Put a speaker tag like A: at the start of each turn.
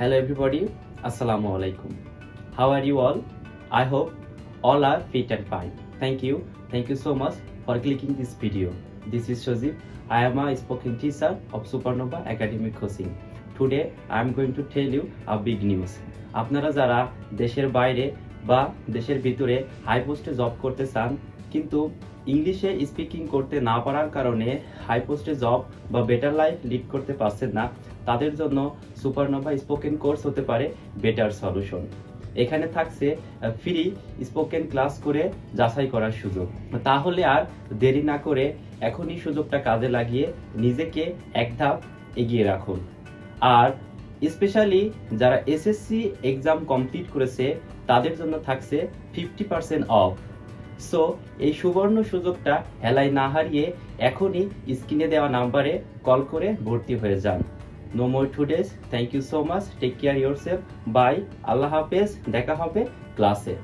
A: Hello everybody, Assalamu alaikum. How are you all? I hope all are fit and fine. Thank you so much for clicking this video. This is Shozib. I am a spoken teacher of Supernova Academic Coaching. Today I am going to tell you a big news. আপনারা যারা দেশের বাইরে বা দেশের ভিতরে high পোস্টে job করতে চান কিন্তু ইংলিশে স্পিকিং করতে না পারার কারণে হাই পোস্টে জব বা বেটার লাইফ লিড করতে পারছেন না, তাদের জন্য সুপারনোভা স্পোকেন কোর্স হতে পারে বেটার সলিউশন। এখানে থাকছে ফ্রি স্পোকেন ক্লাস করে যাচাই করার সুযোগ। তাহলে আর দেরি না করে এখনই সুযোগটা কাজে লাগিয়ে নিজেকে এক ধাপ এগিয়ে রাখুন। আর স্পেশালি যারা এসএসসি এক্সাম কমপ্লিট করেছে তাদের জন্য থাকছে 50% অফ। সো এই সুবর্ণ সুযোগটা হেলায় না হারিয়ে এখনই স্ক্রিনে দেওয়া নাম্বারে কল করে ভর্তি হয়ে যান। No more todays, thank you so much, take care yourself, bye, আল্লাহ হাফেজ, দেখা হবে ক্লাসে।